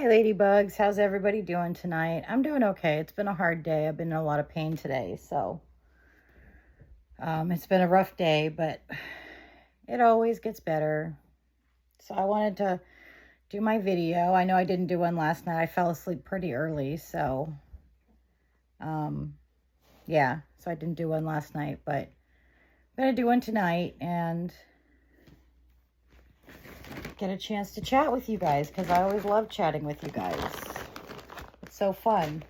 Hi, ladybugs. How's everybody doing tonight? I'm doing okay. It's been a hard day. I've been in a lot of pain today, so it's been a rough day, but it always gets better. So I wanted to do my video. I know I didn't do one last night. I fell asleep pretty early, so yeah, so I didn't do one last night, but I'm gonna do one tonight and get a chance to chat with you guys because I always love chatting with you guys. It's so fun.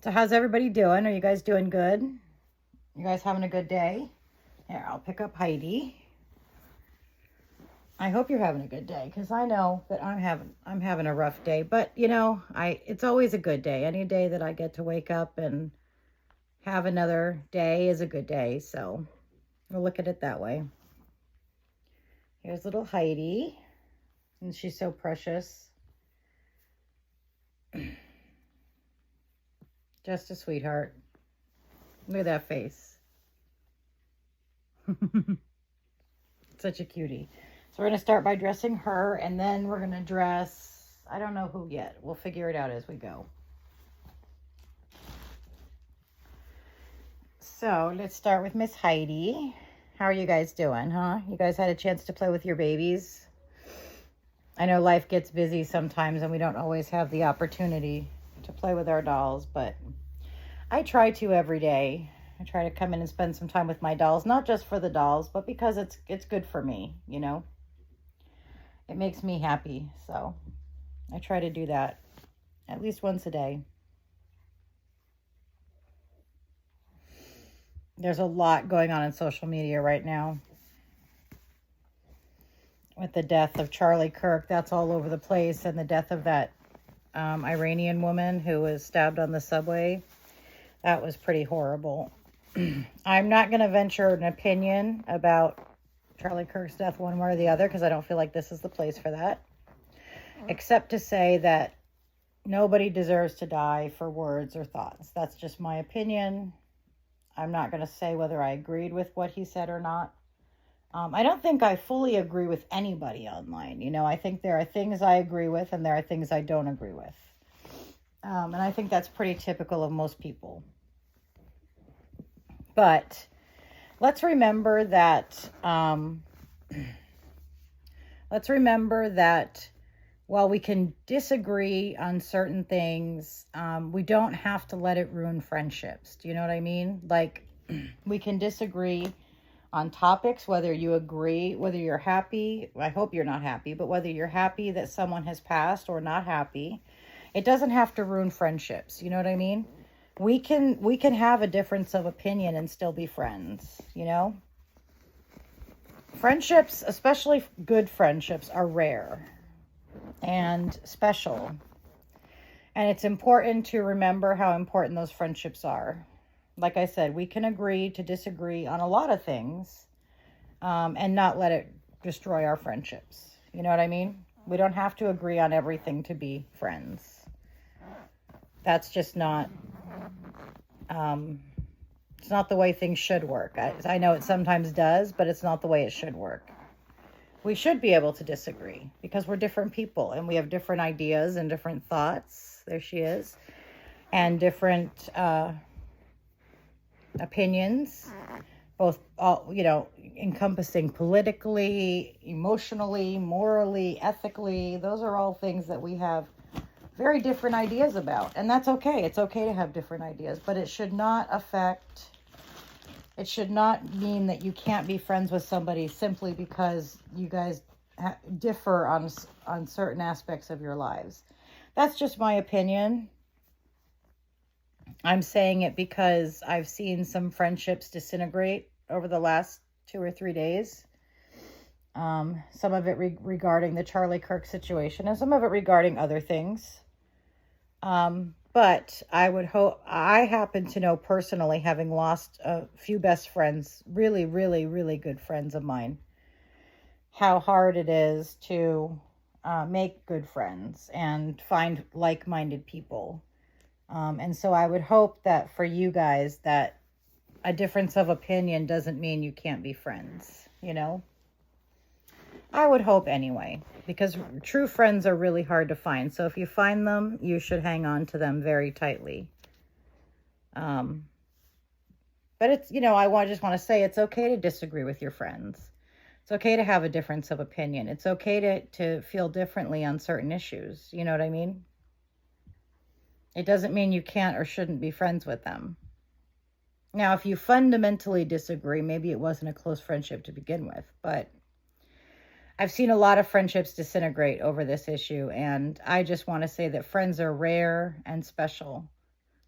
So how's everybody doing? Are you guys doing good? You guys having a good day? Here, I'll pick up Heidi. I hope you're having a good day because I know that I'm having a rough day, but you know, it's always a good day. Any day that I get to wake up and have another day is a good day. So we'll look at it that way. Here's little Heidi, and she's so precious. Just a sweetheart. Look at that face. Such a cutie. So we're going to start by dressing her, and then we're going to dress, I don't know who yet. We'll figure it out as we go. So let's start with Miss Heidi. How are you guys doing, huh? You guys had a chance to play with your babies? I know life gets busy sometimes, and we don't always have the opportunity to play with our dolls, but I try to every day. I try to come in and spend some time with my dolls, not just for the dolls, but because it's good for me, you know. It makes me happy, so I try to do that at least once a day. There's a lot going on in social media right now. With the death of Charlie Kirk, that's all over the place, and the death of that Iranian woman who was stabbed on the subway. That was pretty horrible. I'm not going to venture an opinion about Charlie Kirk's death one way or the other because I don't feel like this is the place for that. Except to say that nobody deserves to die for words or thoughts. That's just my opinion. I'm not going to say whether I agreed with what he said or not. I don't think I fully agree with anybody online. You know, I think there are things I agree with and there are things I don't agree with. And I think that's pretty typical of most people. But let's remember that while we can disagree on certain things, we don't have to let it ruin friendships. Do you know what I mean? Like, we can disagree on topics, whether you agree, whether you're happy. I hope you're not happy, but whether you're happy that someone has passed or not happy, it doesn't have to ruin friendships. You know what I mean? We can have a difference of opinion and still be friends, you know? Friendships, especially good friendships, are rare and special. And it's important to remember how important those friendships are. Like I said, we can agree to disagree on a lot of things and not let it destroy our friendships. You know what I mean? We don't have to agree on everything to be friends. That's just not... it's not the way things should work. I know it sometimes does, but it's not the way it should work. We should be able to disagree because we're different people and we have different ideas and different thoughts. There she is. And different opinions, both, you know, encompassing politically, emotionally, morally, ethically. Those are all things that we have very different ideas about, and that's okay. It's okay to have different ideas, but it should not mean that you can't be friends with somebody simply because you guys differ on certain aspects of your lives. That's just my opinion. I'm saying it because I've seen some friendships disintegrate over the last 2 or 3 days. Some of it regarding the Charlie Kirk situation and some of it regarding other things. But I happen to know personally, having lost a few best friends, really, really, really good friends of mine, how hard it is to make good friends and find like-minded people. And so I would hope that for you guys that a difference of opinion doesn't mean you can't be friends, you know? I would hope anyway, because true friends are really hard to find. So if you find them, you should hang on to them very tightly. But it's, just want to say it's okay to disagree with your friends. It's okay to have a difference of opinion. It's okay to feel differently on certain issues. You know what I mean? It doesn't mean you can't or shouldn't be friends with them. Now, if you fundamentally disagree, maybe it wasn't a close friendship to begin with, but I've seen a lot of friendships disintegrate over this issue, and I just want to say that friends are rare and special.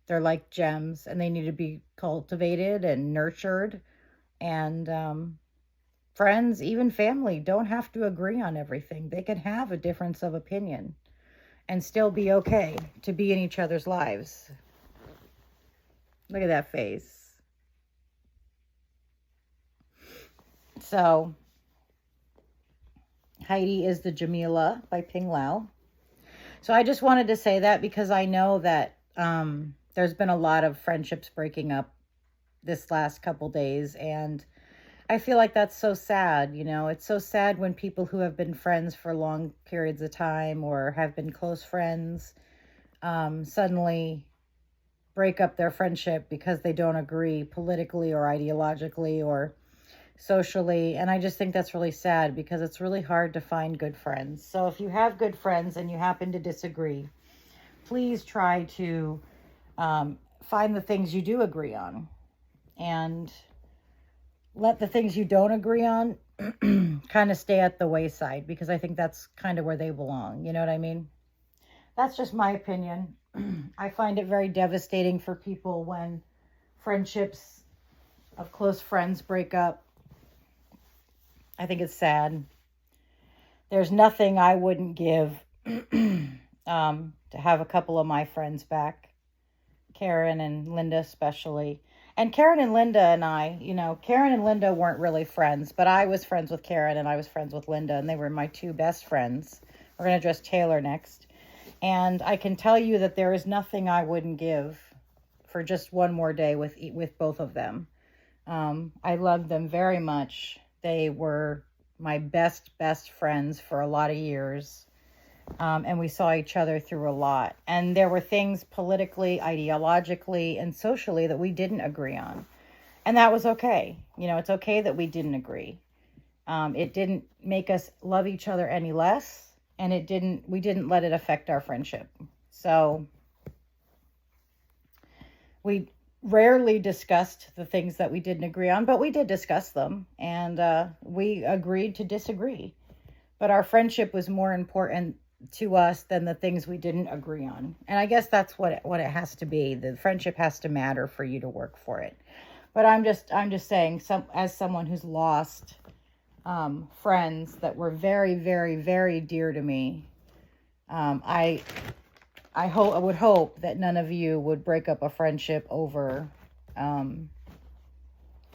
They're like gems, and they need to be cultivated and nurtured. And friends, even family, don't have to agree on everything. They can have a difference of opinion and still be okay to be in each other's lives. Look at that face. So, Heidi is the Jamila by Ping Lao. So I just wanted to say that because I know that there's been a lot of friendships breaking up this last couple days, and I feel like that's so sad. It's so sad when people who have been friends for long periods of time or have been close friends suddenly break up their friendship because they don't agree politically or ideologically or socially. And I just think that's really sad because it's really hard to find good friends. So if you have good friends and you happen to disagree, please try to find the things you do agree on and let the things you don't agree on kind of stay at the wayside, because I think that's kind of where they belong. You know what I mean? That's just my opinion. I find it very devastating for people when friendships of close friends break up. I think it's sad. There's nothing I wouldn't give to have a couple of my friends back. Karen and Linda especially. And Karen and Linda and I, Karen and Linda weren't really friends, but I was friends with Karen and I was friends with Linda, and they were my two best friends. We're going to address Taylor next. And I can tell you that there is nothing I wouldn't give for just one more day with both of them. I loved them very much. They were my best friends for a lot of years. And we saw each other through a lot. And there were things politically, ideologically, and socially that we didn't agree on. And that was okay. It's okay that we didn't agree. It didn't make us love each other any less. And we didn't let it affect our friendship. So we rarely discussed the things that we didn't agree on, but we did discuss them. And we agreed to disagree. But our friendship was more important to us than the things we didn't agree on. And I guess that's what it has to be. The friendship has to matter for you to work for it. But I'm just saying, as someone who's lost friends that were very, very, very dear to me, I would hope that none of you would break up a friendship over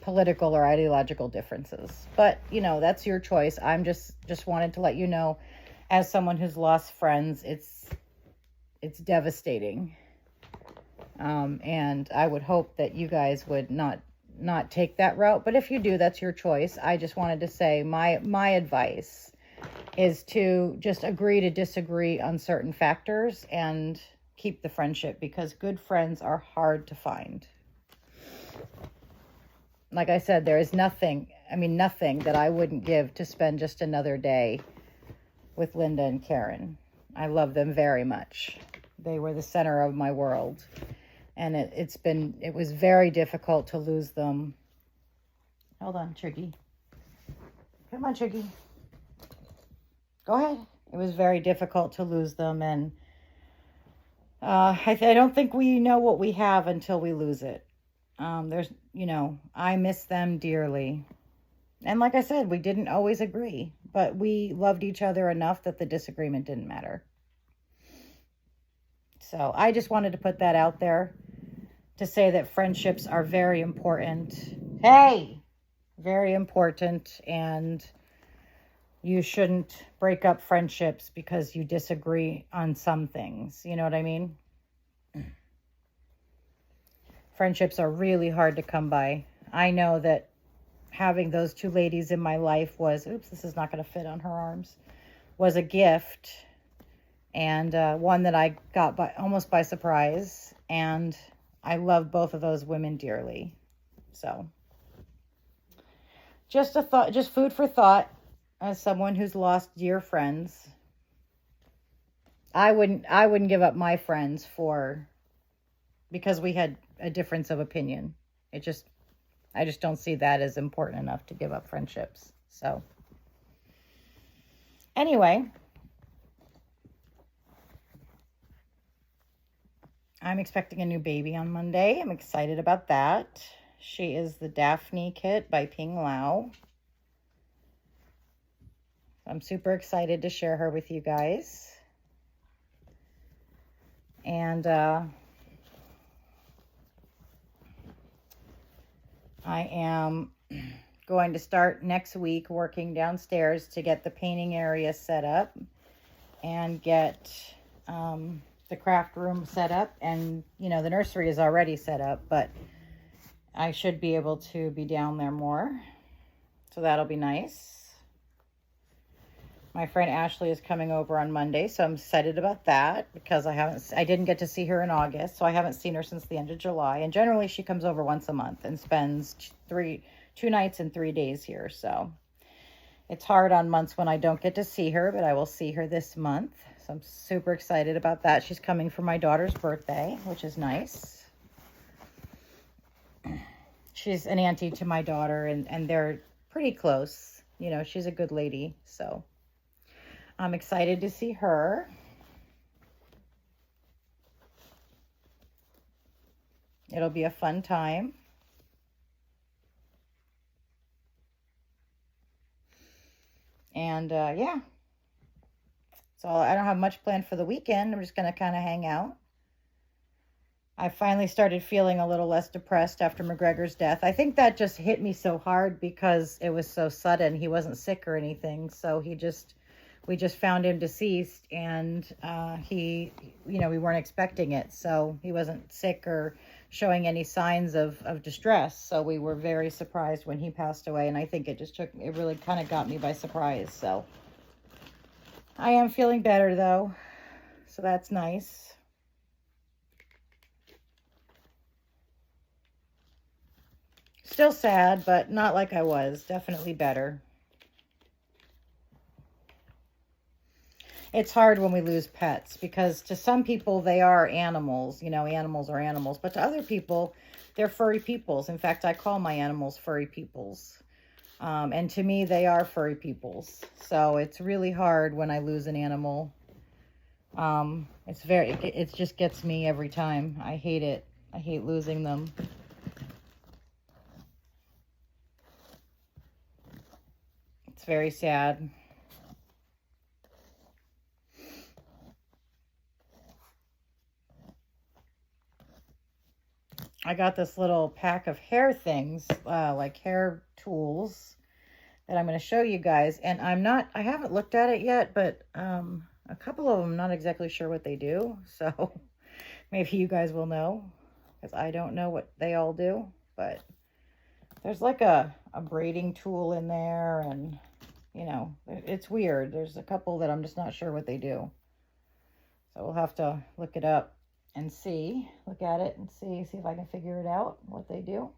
political or ideological differences. But that's your choice. I'm just wanted to let you know, as someone who's lost friends, it's devastating. And I would hope that you guys would not take that route. But if you do, that's your choice. I just wanted to say my advice is to just agree to disagree on certain factors and keep the friendship, because good friends are hard to find. Like I said, there is nothing that I wouldn't give to spend just another day with Linda and Karen. I love them very much. They were the center of my world. And it was very difficult to lose them. Hold on, Chiggy. Come on, Chiggy. Go ahead. It was very difficult to lose them. And I don't think we know what we have until we lose it. I miss them dearly. And like I said, we didn't always agree, but we loved each other enough that the disagreement didn't matter. So I just wanted to put that out there to say that friendships are very important. Hey! Very important, and you shouldn't break up friendships because you disagree on some things. You know what I mean? Friendships are really hard to come by. I know that having those two ladies in my life was, oops, this is not going to fit on her arms, was a gift, and one that I got almost by surprise, and I love both of those women dearly. So just a thought, just food for thought, as someone who's lost dear friends. I wouldn't give up my friends because we had a difference of opinion. I just don't see that as important enough to give up friendships. So anyway, I'm expecting a new baby on Monday. I'm excited about that. She is the Daphne kit by Ping Lao. I'm super excited to share her with you guys. And I am going to start next week working downstairs to get the painting area set up and get the craft room set up. And, you know, the nursery is already set up, but I should be able to be down there more. So that'll be nice. My friend Ashley is coming over on Monday, so I'm excited about that because I didn't get to see her in August, so I haven't seen her since the end of July. And generally she comes over once a month and spends 2 nights and 3 days here. So it's hard on months when I don't get to see her, but I will see her this month. So I'm super excited about that. She's coming for my daughter's birthday, which is nice. She's an auntie to my daughter, and they're pretty close. You know, she's a good lady, so I'm excited to see her. It'll be a fun time. And yeah. So I don't have much planned for the weekend. I'm just going to kind of hang out. I finally started feeling a little less depressed after McGregor's death. I think that just hit me so hard because it was so sudden. He wasn't sick or anything. So we just found him deceased, and we weren't expecting it. So he wasn't sick or showing any signs of distress. So we were very surprised when he passed away. And I think it really kind of got me by surprise. So I am feeling better though. So that's nice. Still sad, but not like I was. Definitely better. It's hard when we lose pets because to some people they are animals, you know, animals are animals, but to other people they're furry peoples. In fact, I call my animals furry peoples. And to me, they are furry peoples. So it's really hard when I lose an animal. It just gets me every time. I hate it. I hate losing them. It's very sad. I got this little pack of hair things, like hair tools that I'm going to show you guys. And I haven't looked at it yet, but a couple of them, I'm not exactly sure what they do. So maybe you guys will know, because I don't know what they all do. But there's like a braiding tool in there, and, you know, it's weird. There's a couple that I'm just not sure what they do. So we'll have to look it up and look at it and see if I can figure it out, what they do.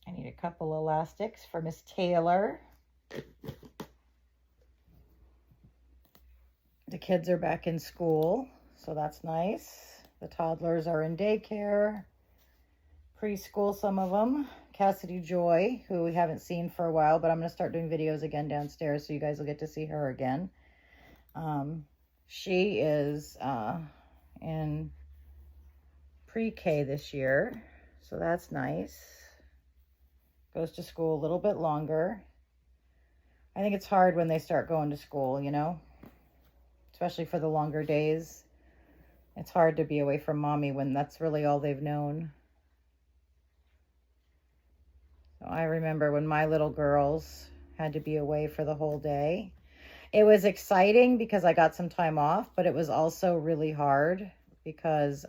I need a couple elastics for Miss Taylor. The kids are back in school, so that's nice. The toddlers are in daycare, preschool, some of them. Cassidy Joy, who we haven't seen for a while, but I'm going to start doing videos again downstairs, so you guys will get to see her again. She is in pre-K this year, so that's nice. Goes to school a little bit longer. I think it's hard when they start going to school, you know, especially for the longer days. It's hard to be away from mommy when that's really all they've known. So I remember when my little girls had to be away for the whole day. It was exciting because I got some time off, but it was also really hard because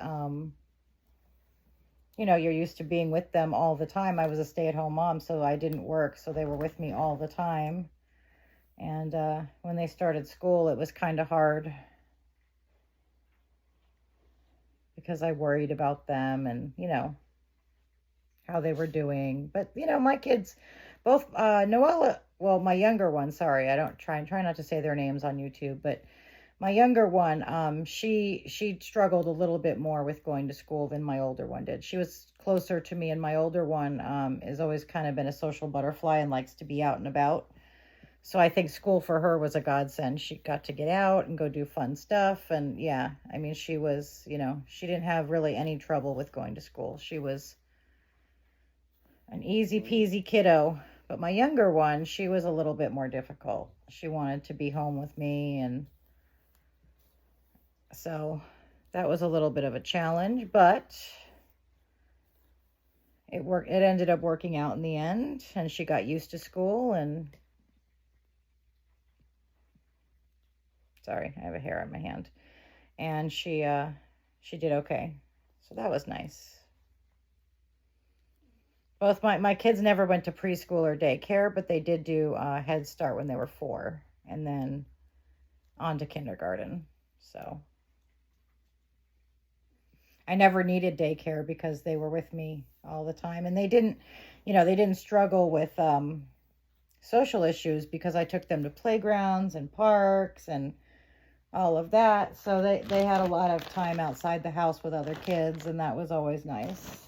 you know, you're used to being with them all the time. I was a stay-at-home mom, so I didn't work, so they were with me all the time. And when they started school, it was kind of hard because I worried about them and, you know, how they were doing. But, you know, my kids, both Noella, well, my younger one, sorry, I don't try not to say their names on YouTube, but my younger one, she struggled a little bit more with going to school than my older one did. She was closer to me, and my older one has always kind of been a social butterfly and likes to be out and about. So I think school for her was a godsend. She got to get out and go do fun stuff. And yeah, I mean, she was, you know, she didn't have really any trouble with going to school. She was an easy peasy kiddo. But my younger one, she was a little bit more difficult. She wanted to be home with me, and so that was a little bit of a challenge, but it worked. It ended up working out in the end, and she got used to school. And sorry, I have a hair on my hand. And she did okay. So that was nice. Both my kids never went to preschool or daycare, but they did do Head Start when they were 4, and then on to kindergarten. So I never needed daycare because they were with me all the time, and they didn't, you know, they didn't struggle with social issues because I took them to playgrounds and parks and all of that. So they had a lot of time outside the house with other kids, and that was always nice.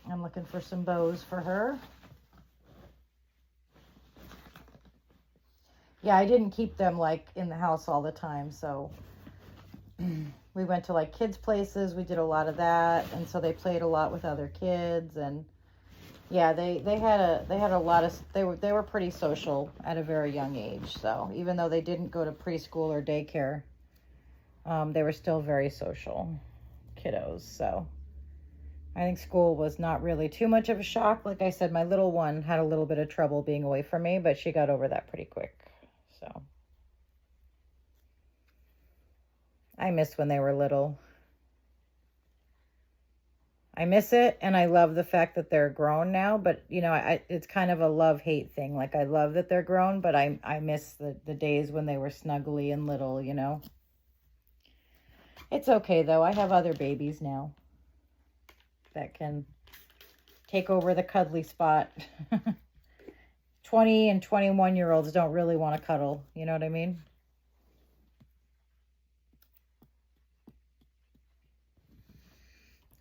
I'm looking for some bows for her. Yeah, I didn't keep them like in the house all the time, so we went to like kids places. We did a lot of that, and so they played a lot with other kids. And yeah, they had a lot of, they were pretty social at a very young age. So even though they didn't go to preschool or daycare, they were still very social kiddos. So I think school was not really too much of a shock. Like I said, my little one had a little bit of trouble being away from me, but she got over that pretty quick. So I miss when they were little. I miss it, and I love the fact that they're grown now, but you know, it's kind of a love-hate thing. Like I love that they're grown, but I miss the days when they were snuggly and little, you know. It's okay though. I have other babies now that can take over the cuddly spot. 20 and 21-year-olds don't really want to cuddle, you know what I mean?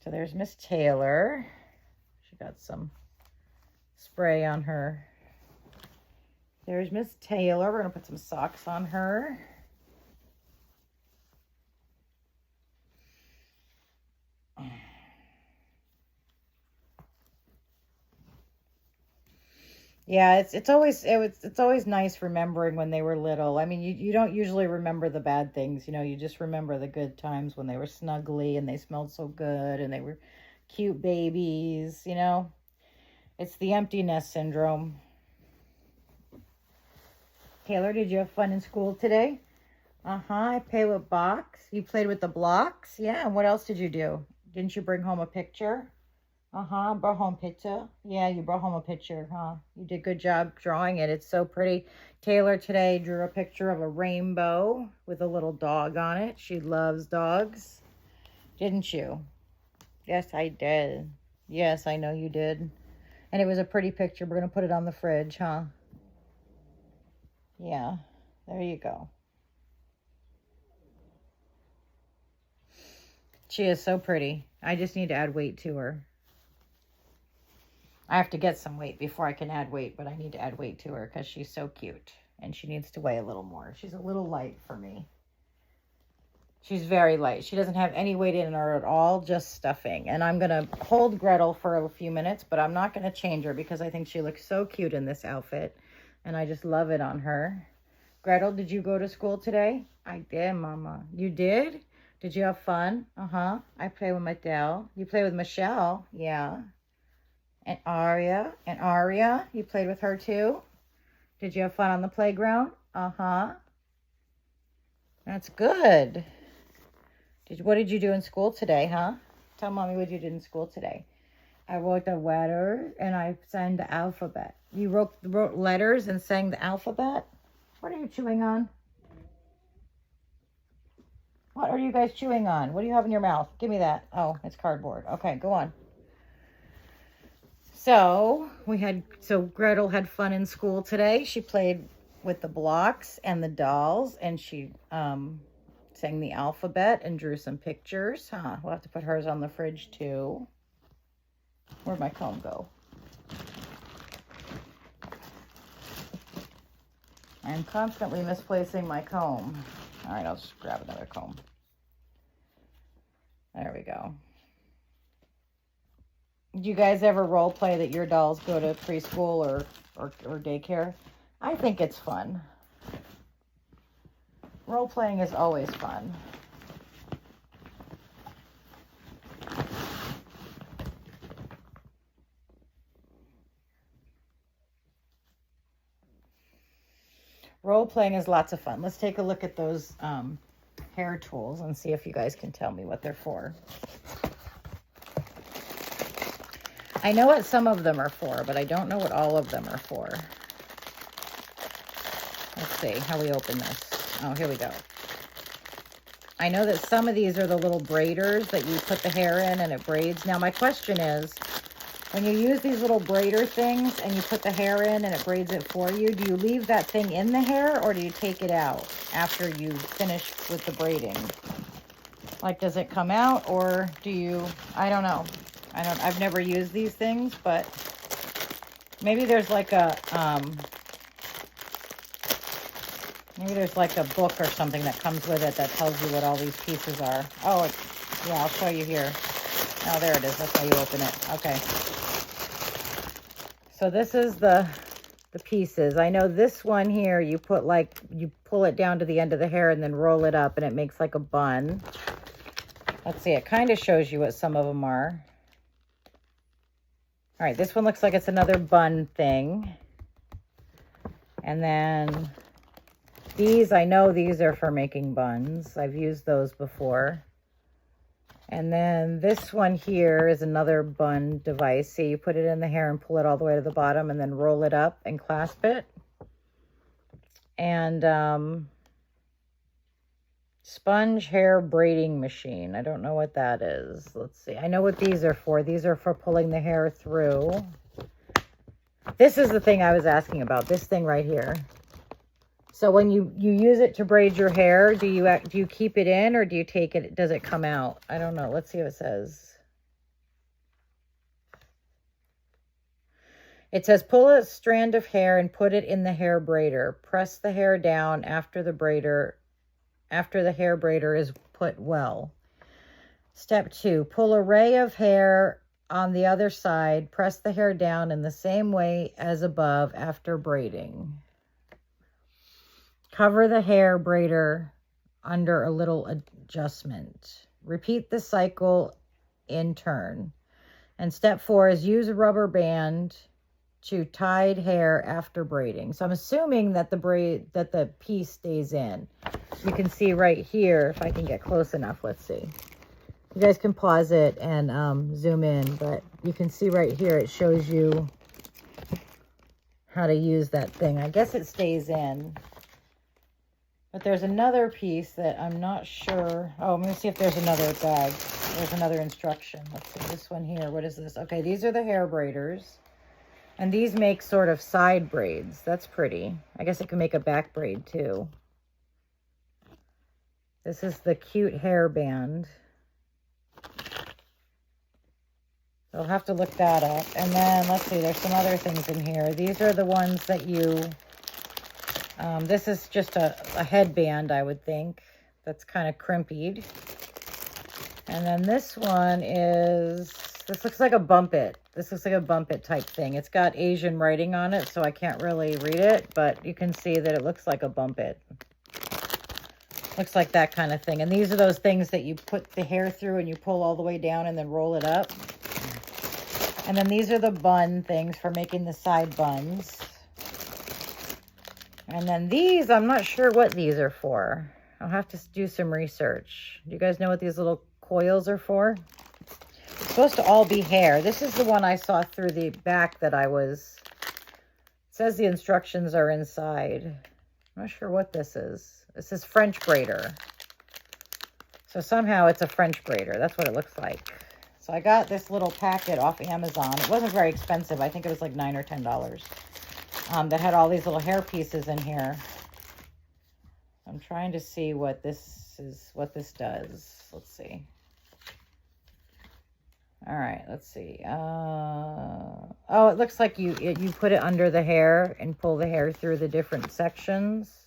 So there's Miss Taylor. She got some spray on her. There's Miss Taylor. We're going to put some socks on her. Yeah, it's always nice remembering when they were little. I mean, you don't usually remember the bad things, you know, you just remember the good times when they were snuggly and they smelled so good and they were cute babies, you know. It's the empty nest syndrome. Taylor, did you have fun in school today? I played with blocks. You played with the blocks? Yeah, and what else did you do? Didn't you bring home a picture? Brought home picture. Yeah, you brought home a picture, huh? You did a good job drawing it. It's so pretty. Taylor today drew a picture of a rainbow with a little dog on it. She loves dogs. Didn't you? Yes, I did. Yes, I know you did. And it was a pretty picture. We're going to put it on the fridge, huh? Yeah, there you go. She is so pretty. I just need to add weight to her. I have to get some weight before I can add weight, but I need to add weight to her because she's so cute. And she needs to weigh a little more. She's a little light for me. She's very light. She doesn't have any weight in her at all, just stuffing. And I'm going to hold Gretel for a few minutes, but I'm not going to change her because I think she looks so cute in this outfit. And I just love it on her. Gretel, did you go to school today? I did, Mama. You did? Did you have fun? I play with Mattel. You play with Michelle? Yeah. And Aria, you played with her too? Did you have fun on the playground? That's good. What did you do in school today, huh? Tell mommy what you did in school today. I wrote the letter and I sang the alphabet. You wrote letters and sang the alphabet? What are you chewing on? What are you guys chewing on? What do you have in your mouth? Give me that. Oh, it's cardboard. Okay, go on. So Gretel had fun in school today. She played with the blocks and the dolls, and she sang the alphabet and drew some pictures. We'll have to put hers on the fridge too. Where'd my comb go? I'm constantly misplacing my comb. All right, I'll just grab another comb. There we go. Do you guys ever role play that your dolls go to preschool or daycare? I think it's fun. Role playing is always fun. Role playing is lots of fun. Let's take a look at those hair tools and see if you guys can tell me what they're for. I know what some of them are for, but I don't know what all of them are for. Let's see how we open this. Oh, here we go. I know that some of these are the little braiders that you put the hair in and it braids. Now, my question is, when you use these little braider things and you put the hair in and it braids it for you, do you leave that thing in the hair or do you take it out after you finish with the braiding? Like, does it come out or do you, I don't know. I've never used these things, but maybe there's like a, book or something that comes with it that tells you what all these pieces are. Oh, yeah, I'll show you here. Oh, there it is. That's how you open it. Okay. So this is the pieces. I know this one here, you pull it down to the end of the hair and then roll it up and it makes like a bun. Let's see. It kind of shows you what some of them are. All right, this one looks like it's another bun thing. And then these, I know these are for making buns. I've used those before. And then this one here is another bun device. See, you put it in the hair and pull it all the way to the bottom and then roll it up and clasp it. And sponge hair braiding machine. I don't know what that is. Let's see. I know what these are for. These are for pulling the hair through. This is the thing I was asking about. This thing right here. So when you use it to braid your hair, do you keep it in or do you take it? Does it come out? I don't know. Let's see what it says. It says pull a strand of hair and put it in the hair braider. Press the hair down after the hair braider is put well. Step 2, pull a ray of hair on the other side. Press the hair down in the same way as above after braiding. Cover the hair braider under a little adjustment. Repeat the cycle in turn. And step 4 is use a rubber band to tied hair after braiding. So I'm assuming that the piece stays in. You can see right here, if I can get close enough, let's see. You guys can pause it and zoom in, but you can see right here, it shows you how to use that thing. I guess it stays in. But there's another piece that I'm not sure. Oh, let me see if there's another bag. There's another instruction. Let's see, this one here. What is this? Okay, these are the hair braiders. And these make sort of side braids. That's pretty. I guess it can make a back braid too. This is the cute hair band. So I'll have to look that up. And then, let's see, there's some other things in here. These are the ones that you... this is just a headband, I would think. That's kind of crimpied. And then this one is... This looks like a bump it. This looks like a bump it type thing. It's got Asian writing on it, so I can't really read it, but you can see that it looks like a bump it. Looks like that kind of thing. And these are those things that you put the hair through and you pull all the way down and then roll it up. And then these are the bun things for making the side buns. And then these, I'm not sure what these are for. I'll have to do some research. Do you guys know what these little coils are for? It's supposed to all be hair. This is the one I saw through the back that it says the instructions are inside. I'm not sure what this is. This is French braider. So somehow it's a French braider. That's what it looks like. So I got this little packet off Amazon. It wasn't very expensive. I think it was like $9 or $10. That had all these little hair pieces in here. I'm trying to see what this does. Let's see. All right, let's see. Oh, it looks like you put it under the hair and pull the hair through the different sections.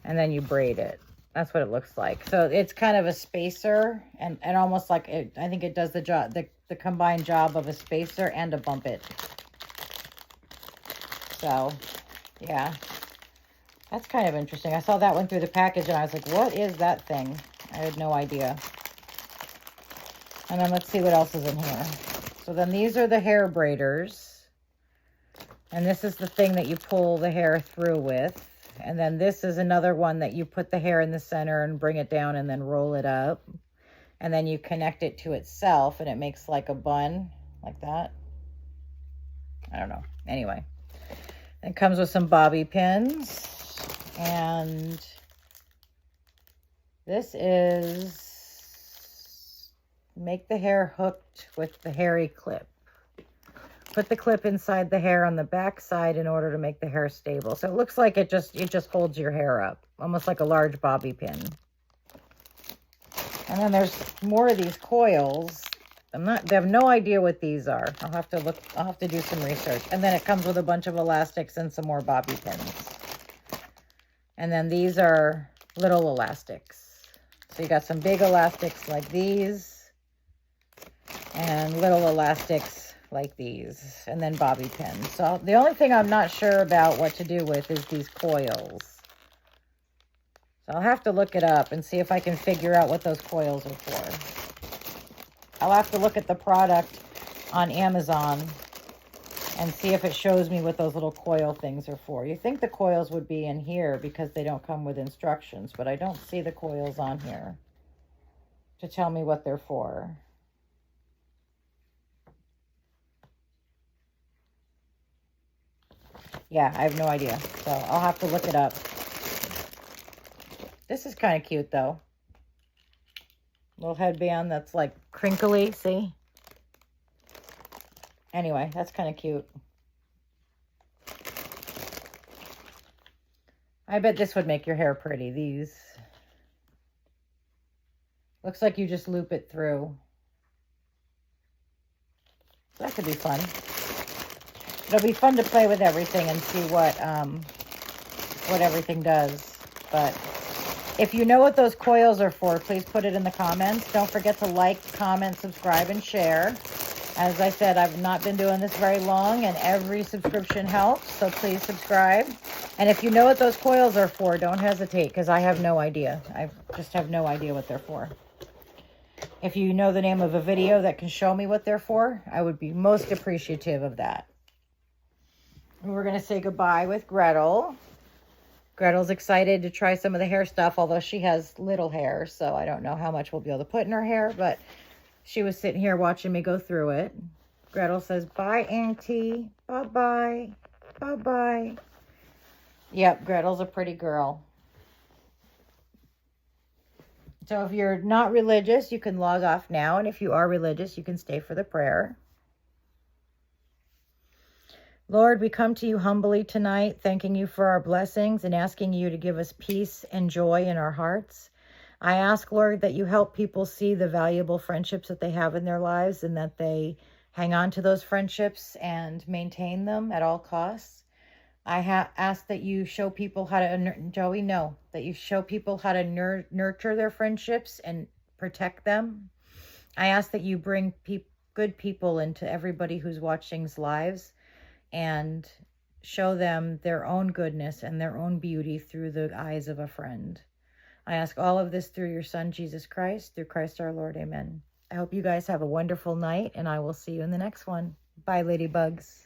And then you braid it. That's what it looks like. So it's kind of a spacer and almost like I think it does the job, the combined job of a spacer and a bump it. So, yeah. That's kind of interesting. I saw that one through the package and I was like, what is that thing? I had no idea. And then let's see what else is in here. So then these are the hair braiders. And this is the thing that you pull the hair through with. And then this is another one that you put the hair in the center and bring it down and then roll it up. And then you connect it to itself and it makes like a bun like that. I don't know. Anyway, it comes with some bobby pins. And this is make the hair hooked with the hairy clip. Put the clip inside the hair on the back side in order to make the hair stable. So it looks like it just holds your hair up, almost like a large bobby pin. And then there's more of these coils. I have no idea what these are. I'll have to do some research. And then it comes with a bunch of elastics and some more bobby pins. And then these are little elastics. So you got some big elastics like these and little elastics like these, and then bobby pins. So the only thing I'm not sure about what to do with is these coils. So I'll have to look it up and see if I can figure out what those coils are for. I'll have to look at the product on Amazon and see if it shows me what those little coil things are for. You think the coils would be in here because they don't come with instructions, but I don't see the coils on here to tell me what they're for. Yeah, I have no idea. So I'll have to look it up. This is kind of cute though. Little headband that's like crinkly, see? Anyway, that's kind of cute. I bet this would make your hair pretty. These. Looks like you just loop it through. That could be fun. It'll be fun to play with everything and see what everything does. But if you know what those coils are for, please put it in the comments. Don't forget to like, comment, subscribe, and share. As I said, I've not been doing this very long, and every subscription helps, so please subscribe. And if you know what those coils are for, don't hesitate, because I have no idea. I just have no idea what they're for. If you know the name of a video that can show me what they're for, I would be most appreciative of that. We're going to say goodbye with Gretel. Gretel's excited to try some of the hair stuff, although she has little hair, so I don't know how much we'll be able to put in her hair, but she was sitting here watching me go through it. Gretel says, bye, Auntie. Bye-bye. Bye-bye. Yep, Gretel's a pretty girl. So if you're not religious, you can log off now, and if you are religious, you can stay for the prayer. Lord, we come to you humbly tonight, thanking you for our blessings and asking you to give us peace and joy in our hearts. I ask, Lord, that you help people see the valuable friendships that they have in their lives and that they hang on to those friendships and maintain them at all costs. I ask that you show people how to, Joey, no, that you show people how to nurture their friendships and protect them. I ask that you bring good people into everybody who's watching's lives and show them their own goodness and their own beauty through the eyes of a friend. I ask all of this through your Son, Jesus Christ, through Christ our Lord. Amen. I hope you guys have a wonderful night, and I will see you in the next one. Bye, ladybugs.